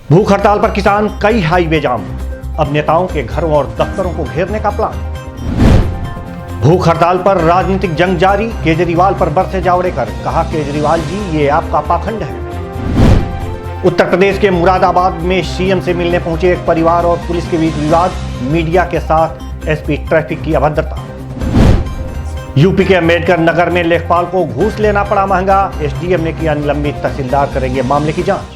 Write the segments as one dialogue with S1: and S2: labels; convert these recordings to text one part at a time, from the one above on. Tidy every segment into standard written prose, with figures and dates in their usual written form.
S1: भूख हड़ताल पर किसान, कई हाईवे जाम। अब नेताओं के घरों और दफ्तरों को घेरने का प्लान। भूख हड़ताल पर राजनीतिक जंग जारी, केजरीवाल पर बरसे जावड़ेकर, कहा केजरीवाल जी ये आपका पाखंड है। उत्तर प्रदेश के मुरादाबाद में सीएम से मिलने पहुंचे एक परिवार और पुलिस के बीच विवाद, मीडिया के साथ एसपी ट्रैफिक की अभद्रता। यूपी के अम्बेडकर नगर में लेखपाल को घूस लेना पड़ा महंगा, एसडीएम ने किया निलंबित, तहसीलदार करेंगे मामले की जांच।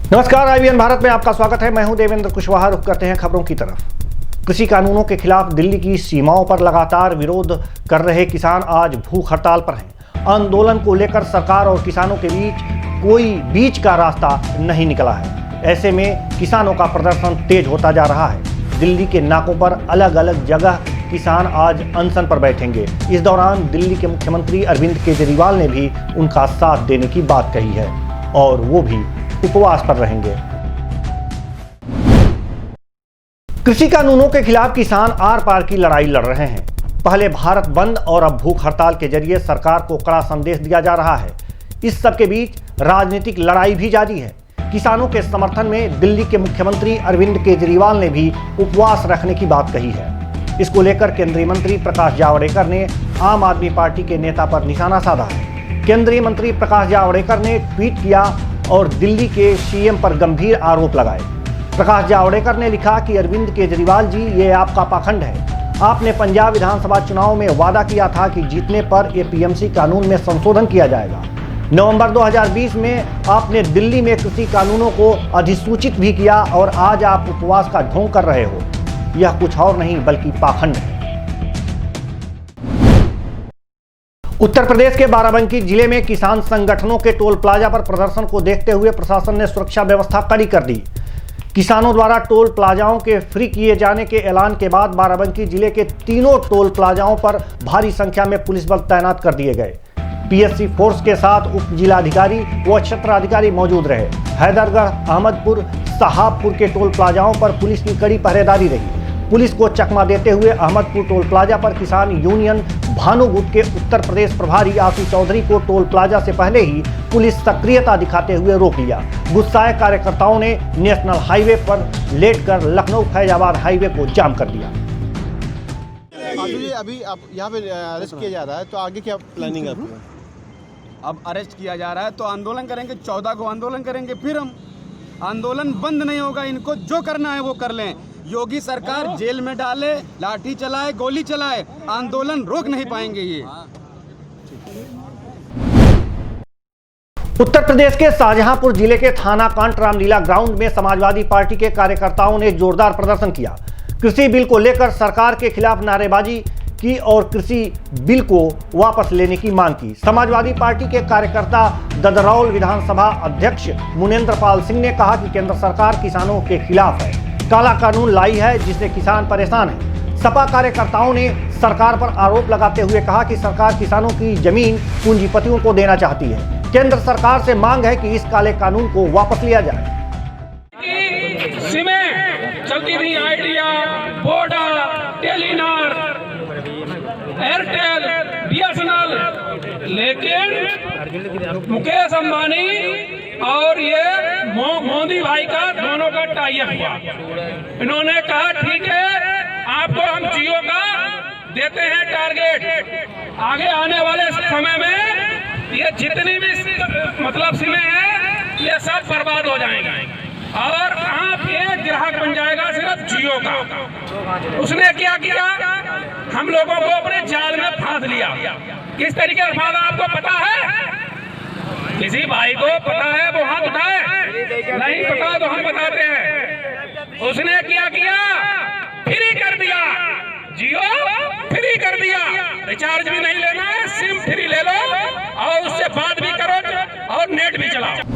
S1: नमस्कार, IBN भारत में आपका स्वागत है। मैं हूं देवेंद्र कुशवाहा। रुख करते हैं खबरों की तरफ। कृषि कानूनों के खिलाफ दिल्ली की सीमाओं पर लगातार विरोध कर रहे किसान आज भूख हड़ताल पर हैं। आंदोलन को लेकर सरकार और किसानों के बीच कोई बीच का रास्ता नहीं निकला है। ऐसे में किसानों का प्रदर्शन तेज होता जा रहा है। दिल्ली के नाकों पर अलग अलग जगह किसान आज अनशन पर बैठेंगे। इस दौरान दिल्ली के मुख्यमंत्री अरविंद केजरीवाल ने भी उनका साथ देने की बात कही है और वो भी उपवास पर रहेंगे। कृषि कानूनों के खिलाफ किसान आर पार की लड़ाई लड़ रहे हैं। पहले भारत बंद और अब भूख हड़ताल के जरिए सरकार को कड़ा संदेश दिया जा रहा है। इस सब के बीच राजनीतिक लड़ाई भी जारी है। किसानों के समर्थन में दिल्ली के मुख्यमंत्री अरविंद केजरीवाल ने भी उपवास रखने की बात कही है। इसको लेकर केंद्रीय मंत्री प्रकाश जावड़ेकर ने आम आदमी पार्टी के नेता पर निशाना साधा है। केंद्रीय मंत्री प्रकाश जावड़ेकर ने ट्वीट किया और दिल्ली के सीएम पर गंभीर आरोप लगाए। प्रकाश जावड़ेकर ने लिखा कि अरविंद केजरीवाल जी ये आपका पाखंड है। आपने पंजाब विधानसभा चुनाव में वादा किया था कि जीतने पर एपीएमसी कानून में संशोधन किया जाएगा। नवंबर 2020 में आपने दिल्ली में कृषि कानूनों को अधिसूचित भी किया और आज आप उपवास का ढोंग कर रहे हो। यह कुछ और नहीं बल्कि पाखंड है। उत्तर प्रदेश के बाराबंकी जिले में किसान संगठनों के टोल प्लाजा पर प्रदर्शन को देखते हुए प्रशासन ने सुरक्षा व्यवस्था कड़ी कर दी। किसानों द्वारा टोल प्लाजाओं के फ्री किए जाने के ऐलान के बाद बाराबंकी जिले के तीनों टोल प्लाजाओं पर भारी संख्या में पुलिस बल तैनात कर दिए गए। पीएससी फोर्स के साथ उप जिलाधिकारी व क्षेत्राधिकारी मौजूद रहे। हैदरगढ़, अहमदपुर, साहाबपुर के टोल प्लाजाओं पर पुलिस की कड़ी पहरेदारी रही। पुलिस को चकमा देते हुए अहमदपुर टोल प्लाजा पर किसान यूनियन भानुगुट के उत्तर प्रदेश प्रभारी आशु चौधरी को टोल प्लाजा से पहले ही पुलिस सक्रियता दिखाते हुए रोक लिया। गुस्साए कार्यकर्ताओं ने नेशनल हाईवे पर लेटकर लखनऊ फैजाबाद हाईवे को जाम कर दिया।
S2: अभी अब यहाँ पे अरेस्ट किया जा रहा है, तो आगे क्या प्लानिंग है आपकी?
S3: अब अरेस्ट किया जा रहा है तो आंदोलन करेंगे। 14 को आंदोलन करेंगे। फिर हम आंदोलन बंद नहीं होगा। इनको जो करना है वो कर लें। योगी सरकार जेल में डाले, लाठी चलाए, गोली चलाए, आंदोलन रोक नहीं पाएंगे ये।
S1: उत्तर प्रदेश के शाहजहांपुर जिले के थाना कांट रामलीला ग्राउंड में समाजवादी पार्टी के कार्यकर्ताओं ने जोरदार प्रदर्शन किया। कृषि बिल को लेकर सरकार के खिलाफ नारेबाजी की और कृषि बिल को वापस लेने की मांग की। समाजवादी पार्टी के कार्यकर्ता ददरौल विधानसभा अध्यक्ष मुनेंद्र पाल सिंह ने कहा कि केंद्र सरकार किसानों के खिलाफ है, काला कानून लाई है जिससे किसान परेशान है। सपा कार्यकर्ताओं ने सरकार पर आरोप लगाते हुए कहा कि सरकार किसानों की जमीन पूंजीपतियों को देना चाहती है। केंद्र सरकार से मांग है कि इस काले कानून को वापस लिया जाए।
S4: सिमें चलती थी, idea, Voda, Telenor, Airtel, BSNL, लेकिन मुकेश अंबानी और ये मोदी भाई का दोनों का टाई अप हुआ। इन्होंने कहा ठीक है आपको हम जियो का देते हैं टारगेट, आगे आने वाले समय में ये जितनी भी मतलब सिमें हैं ये सब बर्बाद हो जाएंगे और आप एक ग्राहक बन जाएगा सिर्फ जियो का। उसने क्या किया, हम लोगों को अपने जाल में फांस लिया। किस तरीके से फांसा आपको पता है? किसी भाई को पता है वो हाथ उठाए, नहीं पता तो हम बताते हैं। उसने क्या किया, फ्री कर दिया, जियो फ्री कर दिया। रिचार्ज भी नहीं लेना है, सिम फ्री ले लो और उससे बात भी करो और नेट भी चलाओ।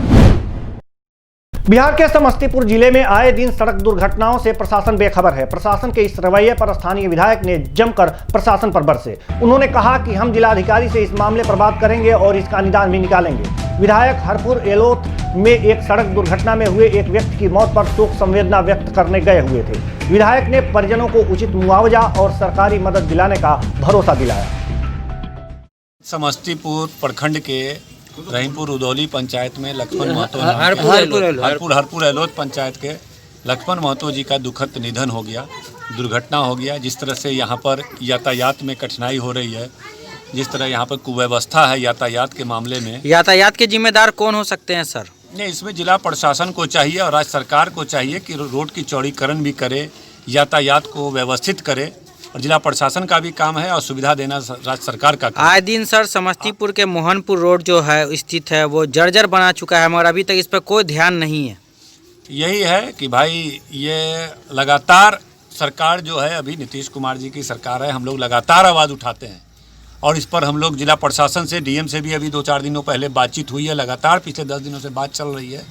S1: बिहार के समस्तीपुर जिले में आए दिन सड़क दुर्घटनाओं से प्रशासन बेखबर है। प्रशासन के इस रवैये पर स्थानीय विधायक ने जमकर प्रशासन पर बरसे। उन्होंने कहा कि हम जिलाधिकारी से इस मामले पर बात करेंगे और इसका निदान भी निकालेंगे। विधायक हरपुर एलोत में एक सड़क दुर्घटना में हुए एक व्यक्ति की मौत पर शोक संवेदना व्यक्त करने गए हुए थे। विधायक ने परिजनों को उचित मुआवजा और सरकारी मदद दिलाने का भरोसा दिलाया।
S5: समस्तीपुर प्रखंड के रहीमपुर उदौली पंचायत में लक्ष्मण महतो हरपुर एलोद पंचायत के लक्ष्मण महतो जी का दुखद निधन हो गया, दुर्घटना हो गया। जिस तरह से यहाँ पर यातायात में कठिनाई हो रही है, जिस तरह यहाँ पर कुव्यवस्था है यातायात के मामले में,
S6: यातायात के जिम्मेदार कौन हो सकते हैं सर?
S5: नहीं, इसमें जिला प्रशासन को चाहिए और राज्य सरकार को चाहिए कि रोड की चौड़ीकरण भी करे, यातायात को व्यवस्थित करे, और जिला प्रशासन का भी काम है और सुविधा देना राज्य सरकार का काम।
S6: आए दिन सर समस्तीपुर के मोहनपुर रोड जो है स्थित है वो जर्जर बना चुका है, मगर अभी तक इस पर कोई ध्यान नहीं है।
S5: यही है कि भाई ये लगातार सरकार जो है, अभी नीतीश कुमार जी की सरकार है, हम लोग लगातार आवाज़ उठाते हैं और इस पर हम लोग जिला प्रशासन से, डीएम से भी अभी 2-4 दिनों पहले बातचीत हुई है। लगातार पिछले 10 दिनों से बात चल रही है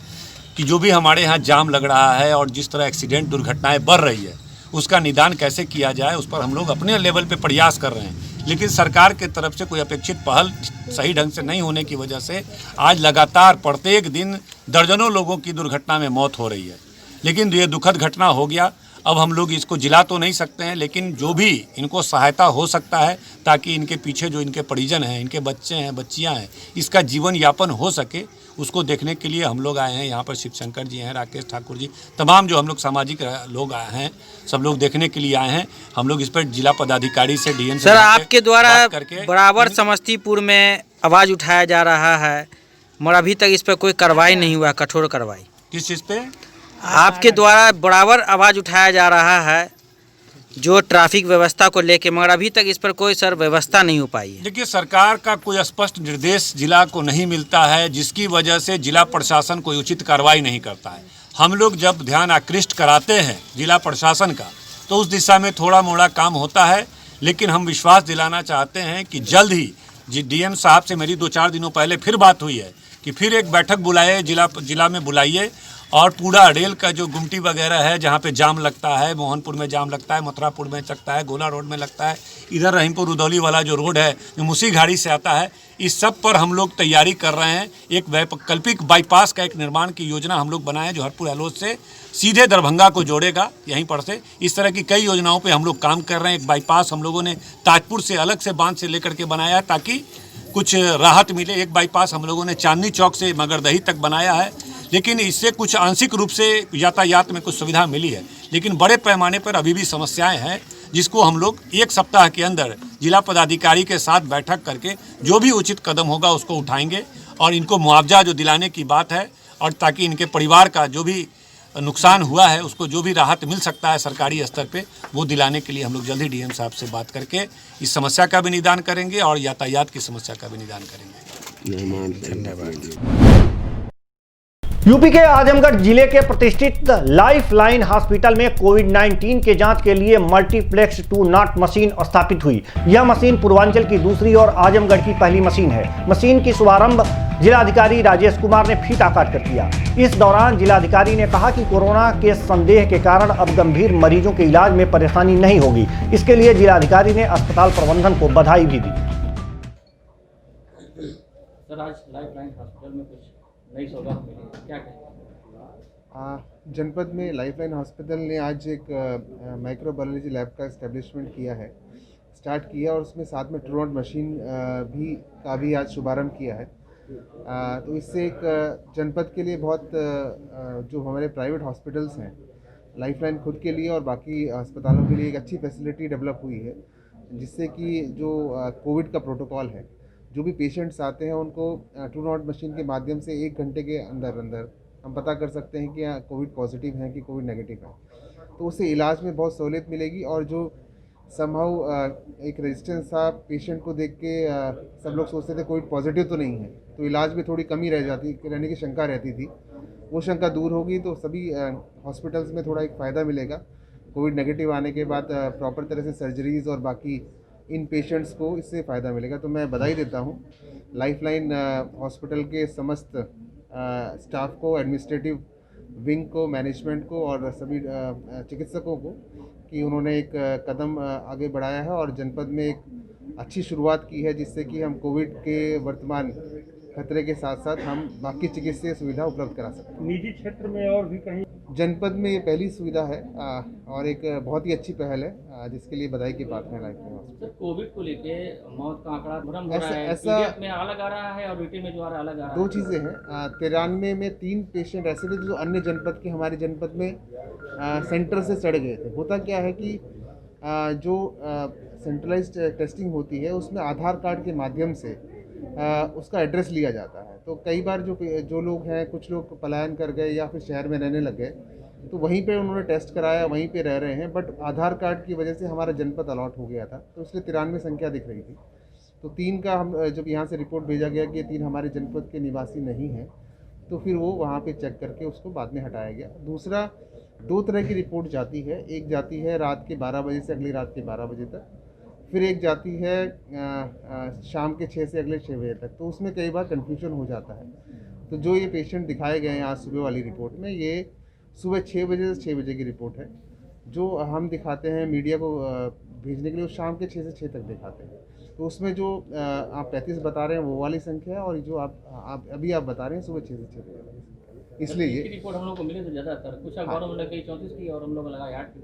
S5: कि जो भी हमारे यहाँ जाम लग रहा है और जिस तरह एक्सीडेंट दुर्घटनाएं बढ़ रही है उसका निदान कैसे किया जाए, उस पर हम लोग अपने लेवल पे प्रयास कर रहे हैं। लेकिन सरकार के तरफ से कोई अपेक्षित पहल सही ढंग से नहीं होने की वजह से आज लगातार प्रत्येक दिन दर्जनों लोगों की दुर्घटना में मौत हो रही है। लेकिन ये दुखद घटना हो गया, अब हम लोग इसको जिला तो नहीं सकते हैं, लेकिन जो भी इनको सहायता हो सकता है ताकि इनके पीछे जो इनके परिजन हैं, इनके बच्चे हैं, बच्चियां हैं, इसका जीवन यापन हो सके, उसको देखने के लिए हम लोग आए हैं। यहाँ पर शिवशंकर जी हैं, राकेश ठाकुर जी, तमाम जो हम लोग सामाजिक लोग आए हैं, सब लोग देखने के लिए आए हैं। हम लोग इस पर जिला पदाधिकारी से, डीएम से
S6: सर आपके द्वारा बराबर समस्तीपुर में आवाज़ उठाया जा रहा है, मगर अभी तक इस पर कोई कार्रवाई नहीं हुआ, कठोर कार्रवाई।
S5: किस चीज़ पे?
S6: आपके द्वारा बराबर आवाज़ उठाया जा रहा है जो ट्रैफिक व्यवस्था को लेके, मगर अभी तक इस पर कोई सर व्यवस्था नहीं हो पाई है।
S5: देखिए, सरकार का कोई स्पष्ट निर्देश जिला को नहीं मिलता है, जिसकी वजह से जिला प्रशासन कोई उचित कार्रवाई नहीं करता है। हम लोग जब ध्यान आकृष्ट कराते हैं जिला प्रशासन का तो उस दिशा में थोड़ा मोड़ा काम होता है, लेकिन हम विश्वास दिलाना चाहते हैं कि जल्द ही डीएम साहब से मेरी 2-4 दिनों पहले फिर बात हुई है कि फिर एक बैठक बुलाए, जिला में बुलाइए और पूरा रेल का जो गुमटी वगैरह है जहाँ पे जाम लगता है, मोहनपुर में जाम लगता है, मथुरापुर में लगता है, गोला रोड में लगता है, इधर रहीमपुर उदौली वाला जो रोड है जो मूसीघाड़ी से आता है, इस सब पर हम लोग तैयारी कर रहे हैं। एक वैकल्पिक बाईपास का एक निर्माण की योजना हम लोग बनाए जो हरपुर एलोद से सीधे दरभंगा को जोड़ेगा यहीं पर से। इस तरह की कई योजनाओं पर हम लोग काम कर रहे हैं। एक बाईपास हम लोगों ने ताजपुर से अलग से बांध से लेकर के बनाया ताकि कुछ राहत मिले। एक बाईपास हम लोगों ने चांदनी चौक से मगरदही तक बनाया है, लेकिन इससे कुछ आंशिक रूप से यातायात में कुछ सुविधा मिली है, लेकिन बड़े पैमाने पर अभी भी समस्याएं हैं, जिसको हम लोग 1 सप्ताह के अंदर जिला पदाधिकारी के साथ बैठक करके जो भी उचित कदम होगा उसको उठाएंगे और इनको मुआवजा जो दिलाने की बात है, और ताकि इनके परिवार का जो भी नुकसान हुआ है उसको जो भी राहत मिल सकता है सरकारी स्तर पे वो दिलाने के लिए हम लोग जल्द ही डीएम साहब से बात करके इस समस्या का भी निदान करेंगे और यातायात की समस्या का भी निदान करेंगे।
S6: धन्यवाद।
S1: यूपी के आजमगढ़ जिले के प्रतिष्ठित लाइफ लाइन हॉस्पिटल में कोविड-19 के जांच के लिए मल्टीप्लेक्स 2 नॉट मशीन स्थापित हुई। यह मशीन पूर्वांचल की दूसरी और आजमगढ़ की पहली मशीन है। मशीन की शुभारंभ जिलाधिकारी राजेश कुमार ने फीता काट कर किया। इस दौरान जिलाधिकारी ने कहा कि कोरोना के संदेह के कारण अब गंभीर मरीजों के इलाज में परेशानी नहीं होगी। इसके लिए जिलाधिकारी ने अस्पताल प्रबंधन को बधाई भी दी।
S7: सर, आज लाइफ लाइन हॉस्पिटल में कुछ नई सौगात मिली, क्या कहें?
S2: जनपद में लाइफलाइन हॉस्पिटल ने आज एक माइक्रोबायोलॉजी लैब का इस्टेब्लिशमेंट स्टार्ट किया और उसमें साथ में ट्रू नॉट मशीन भी आज शुभारंभ किया है। तो इससे एक जनपद के लिए बहुत जो हमारे प्राइवेट हॉस्पिटल्स हैं, लाइफलाइन खुद के लिए और बाकी अस्पतालों के लिए एक अच्छी फैसिलिटी डेवलप हुई है, जिससे कि जो कोविड का प्रोटोकॉल है, जो भी पेशेंट्स आते हैं उनको ट्रू नॉट मशीन के माध्यम से 1 घंटे के अंदर हम पता कर सकते हैं कि कोविड पॉजिटिव है कि कोविड नेगेटिव है। तो उससे इलाज में बहुत सहूलियत मिलेगी और जो समहाउ एक रेजिस्टेंस था, पेशेंट को देख के सब लोग सोचते थे कोविड पॉजिटिव तो नहीं है, तो इलाज में थोड़ी कमी रहने की शंका रहती थी, वो शंका दूर होगी तो सभी हॉस्पिटल्स में थोड़ा एक फ़ायदा मिलेगा। कोविड नेगेटिव आने के बाद प्रॉपर तरह से सर्जरीज़ और बाकी इन पेशेंट्स को इससे फ़ायदा मिलेगा। तो मैं बधाई देता हूँ लाइफलाइन हॉस्पिटल के समस्त स्टाफ को, एडमिनिस्ट्रेटिव विंग को, मैनेजमेंट को और सभी चिकित्सकों को कि उन्होंने एक कदम आगे बढ़ाया है और जनपद में एक अच्छी शुरुआत की है, जिससे कि हम कोविड के वर्तमान खतरे के साथ साथ हम बाकी चिकित्सीय सुविधा उपलब्ध करा सकते हैं।
S7: निजी क्षेत्र में और भी कहीं?
S2: जनपद में ये पहली सुविधा है और एक बहुत ही अच्छी पहल है जिसके लिए बधाई की बात है लाइफलाइन हॉस्पिटल।
S7: सर कोविड को लेके मौत का आंकड़ा भ्रम हो रहा है,
S2: ऐसा
S7: PDF में अलग आ रहा है और वीटी में जो आ रहा है अलग आ रहा है।
S2: दो चीज़ें हैं। 93 में 3 पेशेंट ऐसे थे जो अन्य जनपद के हमारे जनपद में सेंटर से चढ़ गए थे। होता क्या है कि जो सेंट्रलाइज्ड टेस्टिंग होती है उसमें आधार कार्ड के माध्यम से उसका एड्रेस लिया जाता है। तो कई बार जो लोग हैं, कुछ लोग पलायन कर गए या फिर शहर में रहने लग गए, तो वहीं पे उन्होंने टेस्ट कराया, वहीं पे रह रहे हैं, बट आधार कार्ड की वजह से हमारा जनपद अलॉट हो गया था, तो इसलिए 93 संख्या दिख रही थी। तो 3 का हम जब यहाँ से रिपोर्ट भेजा गया कि ये 3 हमारे जनपद के निवासी नहीं हैं, तो फिर वो वहाँ पे चेक करके उसको बाद में हटाया गया। दूसरा, 2 तरह की रिपोर्ट जाती है। एक जाती है रात के 12 बजे से अगली रात के 12 बजे तक, फिर एक जाती है शाम के 6 से अगले 6 बजे तक। तो उसमें कई बार कन्फ्यूजन हो जाता है। तो जो ये पेशेंट दिखाए गए हैं आज सुबह वाली रिपोर्ट में, ये सुबह 6 बजे से 6 बजे की रिपोर्ट है। जो हम दिखाते हैं मीडिया को भेजने के लिए, वो शाम के 6 से 6 तक दिखाते हैं। तो उसमें जो आप 35 बता रहे हैं वो वाली संख्या है, और जो आप अभी बता रहे हैं सुबह 6 से 6 बजे वाली, इसलिए ये
S7: रिपोर्ट हम लोग को मिले तो ज़्यादातर कुछ अखबारों में लगी 34 की और हम लोग लगाए 8 की।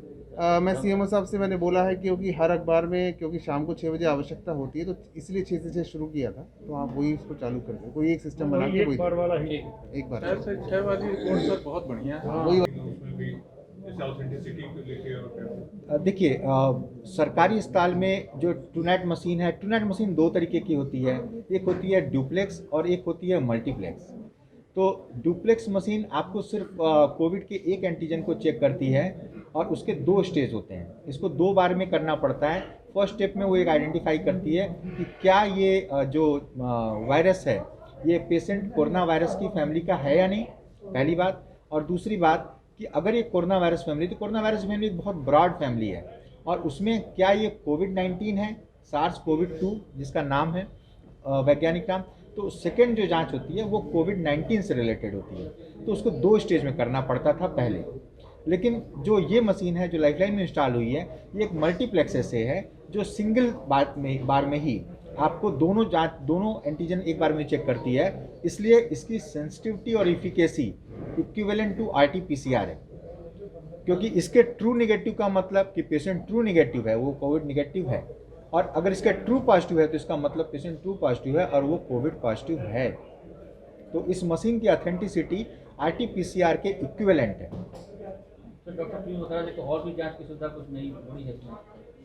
S2: मैं CMO साहब से मैंने बोला है क्योंकि हर अखबार में, क्योंकि शाम को 6 बजे आवश्यकता होती है, तो इसलिए 6 से 6 शुरू किया था। तो आप वही उसको चालू कर दें, कोई एक सिस्टम बना के वही एक बार
S8: वाली रिपोर्ट सर बहुत बढ़िया है।
S2: वही
S9: देखिए, सरकारी अस्पताल में जो ट्रूनेट मशीन है, ट्रूनेट मशीन 2 तरीके की होती है। एक होती है डुप्लेक्स और एक होती है मल्टीप्लेक्स। तो डुप्लेक्स मशीन आपको सिर्फ कोविड के एक एंटीजन को चेक करती है और उसके 2 स्टेज होते हैं। इसको 2 बार में करना पड़ता है। फर्स्ट स्टेप में वो एक आइडेंटिफाई करती है कि क्या ये जो वायरस है ये पेशेंट कोरोना वायरस की फैमिली का है या नहीं, पहली बात। और दूसरी बात कि अगर ये कोरोना वायरस फैमिली, तो कोरोना वायरस फैमिली एक बहुत ब्रॉड फैमिली है, और उसमें क्या ये कोविड-19 है, SARS-CoV-2 जिसका नाम है वैज्ञानिक नाम। तो सेकेंड जो जांच होती है वो कोविड-19 से रिलेटेड होती है। तो उसको 2 स्टेज में करना पड़ता था पहले। लेकिन जो ये मशीन है जो लाइफलाइन में इंस्टॉल हुई है, ये एक मल्टीप्लेक्स ऐसे है जो सिंगल बार में ही आपको दोनों एंटीजन एक बार में चेक करती है। इसलिए इसकी सेंसिटिविटी और इफिकेसी इक्विवेलेंट टू RT-PCR है, क्योंकि इसके ट्रू नेगेटिव का मतलब कि पेशेंट ट्रू नेगेटिव है, वो कोविड नेगेटिव है, और अगर इसका ट्रू पॉजिटिव है तो इसका मतलब पेशेंट ट्रू पॉजिटिव है और वो कोविड पॉजिटिव है। तो इस मशीन की ऑथेंटिसिटी RT-PCR के इक्विवेलेंट है।
S7: तो डॉक्टर प्लीज बता रहे थे और भी जांच की सुविधा कुछ नहीं हुई है इसमें।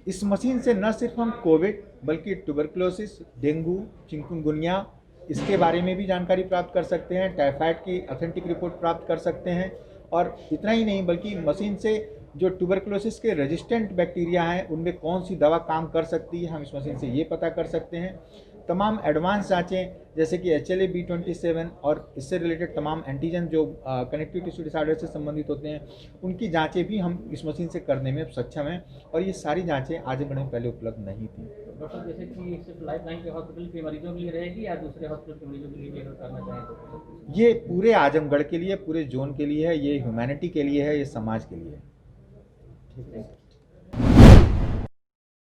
S9: इस मशीन से न सिर्फ हम कोविड बल्कि ट्यूबरकुलोसिस, डेंगू, चिकनगुनिया इसके बारे में भी जानकारी प्राप्त कर सकते हैं, टाइफाइड की ऑथेंटिक रिपोर्ट प्राप्त कर सकते हैं। और इतना ही नहीं बल्कि मशीन से जो ट्यूबरकुलोसिस के रेजिस्टेंट बैक्टीरिया हैं उनमें कौन सी दवा काम कर सकती है, हम इस मशीन से ये पता कर सकते हैं। तमाम एडवांस जांचें जैसे कि HLA-B27 और इससे रिलेटेड तमाम एंटीजन जो कनेक्टिव टिश्यू डिसऑर्डर से संबंधित होते हैं, उनकी जांचें भी हम इस मशीन से करने में सक्षम हैं। और ये सारी जांचें आजमगढ़ में पहले उपलब्ध नहीं थी।
S7: डॉक्टर जैसे कि सिर्फ लाइफलाइन के हॉस्पिटल के मरीजों के लिए रहेगी या दूसरे हॉस्पिटल के मरीजों के लिए भी अगर करना चाहें तो?
S9: ये पूरे आजमगढ़ के लिए, पूरे जोन के लिए है, ये ह्यूमैनिटी के लिए है, ये समाज के लिए है।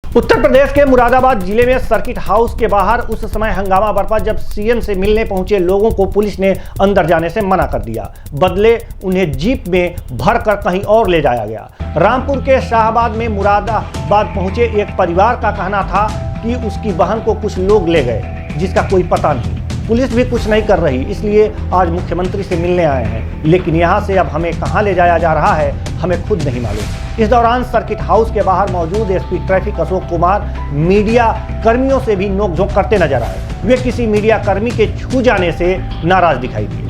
S1: उत्तर प्रदेश के मुरादाबाद जिले में सर्किट हाउस के बाहर उस समय हंगामा बरपा जब सीएम से मिलने पहुंचे लोगों को पुलिस ने अंदर जाने से मना कर दिया। बदले उन्हें जीप में भरकर कहीं और ले जाया गया। रामपुर के शाहबाद में मुरादाबाद पहुंचे एक परिवार का कहना था कि उसकी बहन को कुछ लोग ले गए जिसका कोई पता नहीं। पुलिस भी कुछ नहीं कर रही, इसलिए आज मुख्यमंत्री से मिलने आए हैं, लेकिन यहाँ से अब हमें कहाँ ले जाया जा रहा है हमें खुद नहीं मालूम। इस दौरान सर्किट हाउस के बाहर मौजूद SP traffic Ashok Kumar media कर्मियों से भी नोकझोंक करते नजर आए। वे किसी मीडिया कर्मी के छू जाने से नाराज दिखाई दिए।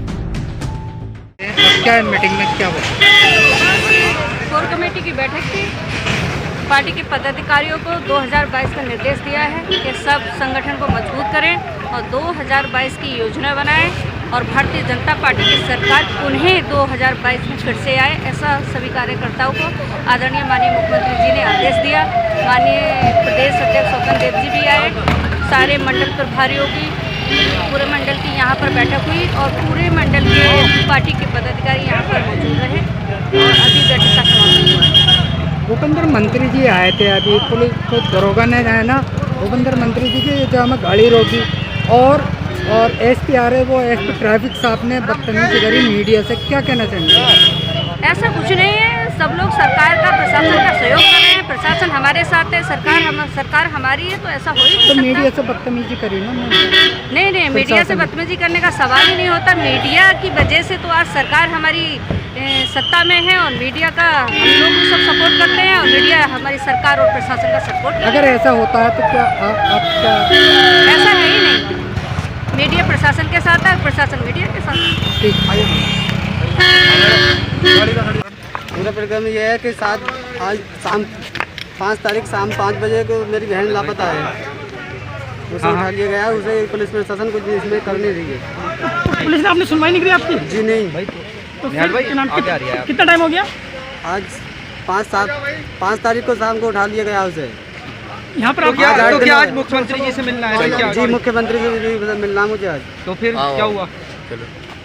S10: क्या मीटिंग में क्या हुआ?
S11: कोर कमेटी की बैठक थी। पार्टी के पदाधिकारियों को 2022 का निर्देश दिया है कि सब संगठन को मजबूत करें और 2022 की योजना बनाएं और भारतीय जनता पार्टी की सरकार उन्हें 2022 में फिर से आए, ऐसा सभी कार्यकर्ताओं को आदरणीय माननीय मुख्यमंत्री जी ने आदेश दिया। माननीय प्रदेश अध्यक्ष स्वपन देव जी भी आए, सारे मंडल प्रभारियों की, पूरे मंडल की यहाँ पर बैठक हुई और पूरे मंडल के पार्टी के पदाधिकारी यहाँ पर मौजूद रहे और अभी बैठक का समापन हुआ।
S10: भूपेंद्र मंत्री जी आए थे, अभी पुलिस को दरोगा ने है ना, भूपेंद्र मंत्री जी की जो हमें गाड़ी रोकी और SP आ रहे, वो SP ट्रैफिक साहब ने बदतमीजी करी मीडिया से, क्या कहना चाहेंगे?
S11: ऐसा कुछ नहीं है, सब लोग सरकार का, प्रशासन का सहयोग कर रहे हैं। प्रशासन हमारे साथ है, सरकार हमारी है, तो ऐसा हो ही नहीं सकता।
S10: मीडिया से बदतमीजी करी ना?
S11: नहीं, मीडिया से बदतमीजी करने का सवाल ही नहीं होता। मीडिया की वजह से तो आज सरकार हमारी सत्ता में है, और मीडिया का हम लोग भी सब सपोर्ट करते हैं, और मीडिया हमारी सरकार और प्रशासन का सपोर्ट करते हैं।
S10: अगर ऐसा होता है तो क्या आप क्या?
S11: ऐसा है ही नहीं, मीडिया प्रशासन के साथ है, प्रशासन मीडिया के साथ है।
S12: पूरा प्रकरण यह है कि आज शाम 5 तारीख शाम 5 बजे को मेरी बहन लापता है, उसे उठा लिया गया। उसे पुलिस प्रशासन को इसमें करने दी है।
S10: पुलिस ने आपने सुनवाई नहीं करी आपकी?
S12: जी नहीं।
S10: तो कितना टाइम हो गया?
S12: आज 5 तारीख को शाम को उठा लिया गया उसे।
S10: यहाँ पर
S12: क्या आज मुख्यमंत्री जी से मिलना है? जी, मुख्यमंत्री जी से मिलना मुझे आज।
S10: तो फिर क्या हुआ?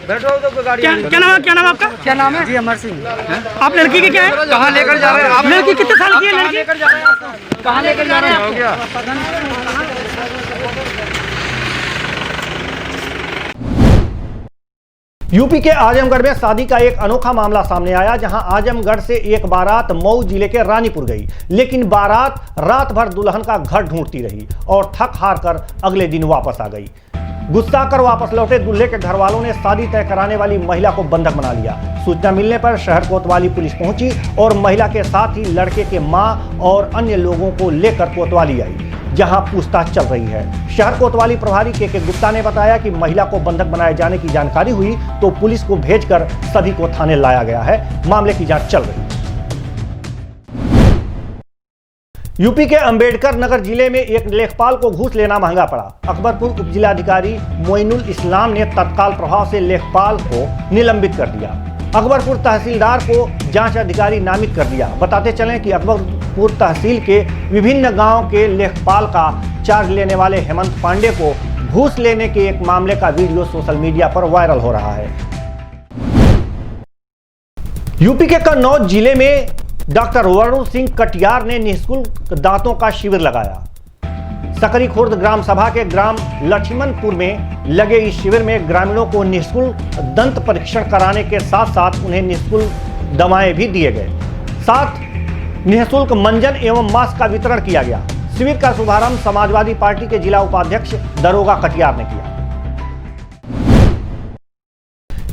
S10: बैठो तो गाड़ी। क्या नाम है आपका? क्या नाम है?
S12: जी, अमर सिंह।
S10: आप लड़की के क्या है? कहाँ लेकर जा रहे हैं आप? लड़की कितने साल की है? लड़की लेकर जा रहे हैं? कहाँ लेकर जा रहे हैं? हो गया।
S1: यूपी के आजमगढ़ में शादी का एक अनोखा मामला सामने आया, जहां आजमगढ़ से एक बारात मऊ जिले के रानीपुर गई, लेकिन बारात रात भर दुल्हन का घर ढूंढती रही और थक हार कर अगले दिन वापस आ गई। गुस्सा कर वापस लौटे दूल्हे के घर वालों ने शादी तय कराने वाली महिला को बंधक बना लिया। सूचना मिलने पर शहर कोतवाली पुलिस पहुंची और महिला के साथ ही लड़के के मां और अन्य लोगों को लेकर कोतवाली आई, जहां पूछताछ चल रही है। शहर कोतवाली प्रभारी के गुप्ता ने बताया कि महिला को बंधक बनाए जाने की जानकारी हुई तो पुलिस को भेजकर सभी को थाने लाया गया है। मामले की जांच चल रही है। यूपी के अंबेडकर नगर जिले में एक लेखपाल को घूस लेना महंगा पड़ा। अकबरपुर उपजिलाधिकारी मोइनुल इस्लाम ने तत्काल प्रभाव से लेखपाल को निलंबित कर दिया। अकबरपुर तहसीलदार को जांच अधिकारी नामित कर दिया। बताते चलें कि अकबरपुर तहसील के विभिन्न गांव के लेखपाल का चार्ज लेने वाले हेमंत पांडे को घूस लेने के एक मामले का वीडियो सोशल मीडिया पर वायरल हो रहा है। यूपी के कन्नौज जिले में डॉक्टर वरुण सिंह कटियार ने निःशुल्क दांतों का शिविर लगाया। सकरी खुर्द ग्राम सभा के ग्राम लक्ष्मणपुर में लगे इस शिविर में ग्रामीणों को निःशुल्क दंत परीक्षण कराने के साथ साथ उन्हें निःशुल्क दवाएं भी दिए गए। साथ निःशुल्क मंजन एवं मास्क का वितरण किया गया। शिविर का शुभारंभ समाजवादी पार्टी के जिला उपाध्यक्ष दरोगा कटियार ने किया।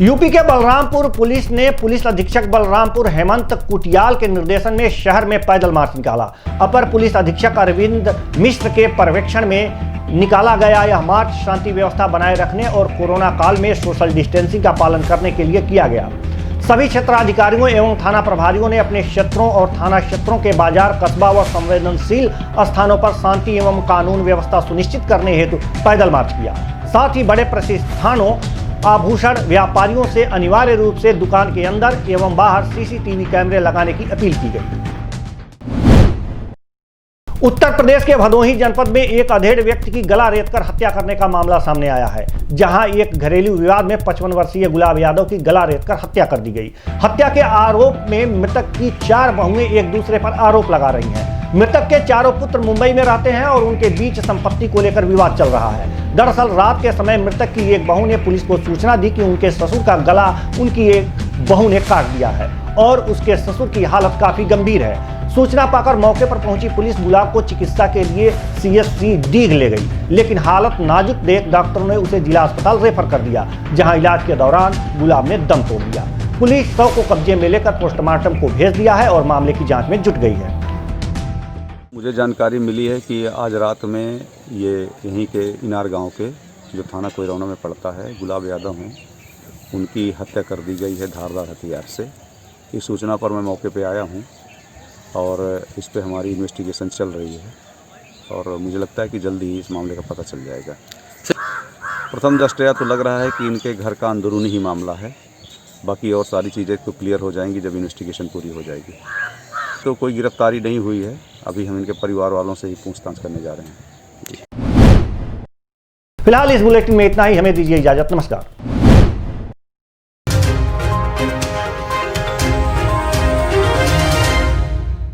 S1: यूपी के बलरामपुर पुलिस ने पुलिस अधीक्षक बलरामपुर हेमंत कुटियाल के निर्देशन में शहर में पैदल मार्च निकाला। अपर पुलिस अधीक्षक अरविंद मिश्र के पर्यवेक्षण में निकाला गया यह मार्च शांति व्यवस्था बनाए रखने और कोरोना काल में सोशल डिस्टेंसिंग का पालन करने के लिए किया गया। सभी क्षेत्राधिकारियों एवं थाना प्रभारियों ने अपने क्षेत्रों और थाना क्षेत्रों के बाजार, कस्बा व संवेदनशील स्थानों पर शांति एवं कानून व्यवस्था सुनिश्चित करने हेतु पैदल मार्च किया। साथ ही बड़े प्रतिष्ठानों, आभूषण व्यापारियों से अनिवार्य रूप से दुकान के अंदर एवं बाहर सीसीटीवी कैमरे लगाने की अपील की गई। उत्तर प्रदेश के भदोही जनपद में एक अधेड़ व्यक्ति की गला रेतकर हत्या करने का मामला सामने आया है, जहां एक घरेलू विवाद में 55 वर्षीय गुलाब यादव की गला रेतकर हत्या कर दी गई। हत्या के आरोप में मृतक की 4 बहुएं एक दूसरे पर आरोप लगा रही हैं। मृतक के चारों पुत्र मुंबई में रहते हैं और उनके बीच संपत्ति को लेकर विवाद चल रहा है। दरअसल रात के समय मृतक की एक बहू ने पुलिस को सूचना दी कि उनके ससुर का गला उनकी एक बहू ने काट दिया है और उसके ससुर की हालत काफी गंभीर है। सूचना पाकर मौके पर पहुंची पुलिस गुलाब को चिकित्सा के लिए सीएचसी डीग ले गई, लेकिन हालत नाजुक देख डॉक्टरों ने उसे जिला अस्पताल रेफर कर दिया, जहां इलाज के दौरान गुलाब ने दम तोड़ दिया। पुलिस शव को कब्जे में लेकर पोस्टमार्टम को भेज दिया है और मामले की जांच में जुट गई है।
S13: मुझे जानकारी मिली है कि आज रात में ये यहीं के इनार गांव के जो थाना कोयरौना में पड़ता है गुलाब यादव हैं, उनकी हत्या कर दी गई है धारदार हथियार से। इस सूचना पर मैं मौके पे आया हूं और इस पे हमारी इन्वेस्टिगेशन चल रही है और मुझे लगता है कि जल्दी ही इस मामले का पता चल जाएगा। प्रथम दृष्टया तो लग रहा है कि इनके घर का अंदरूनी ही मामला है, बाकी और सारी चीज़ें तो क्लियर हो जाएंगी जब इन्वेस्टिगेशन पूरी हो जाएगी। तो कोई गिरफ्तारी नहीं हुई है, अभी हम इनके परिवार वालों से ही पूछताछ करने जा रहे हैं।
S1: फिलहाल इस बुलेटिन में इतना ही, हमें दीजिए इजाजत, नमस्कार।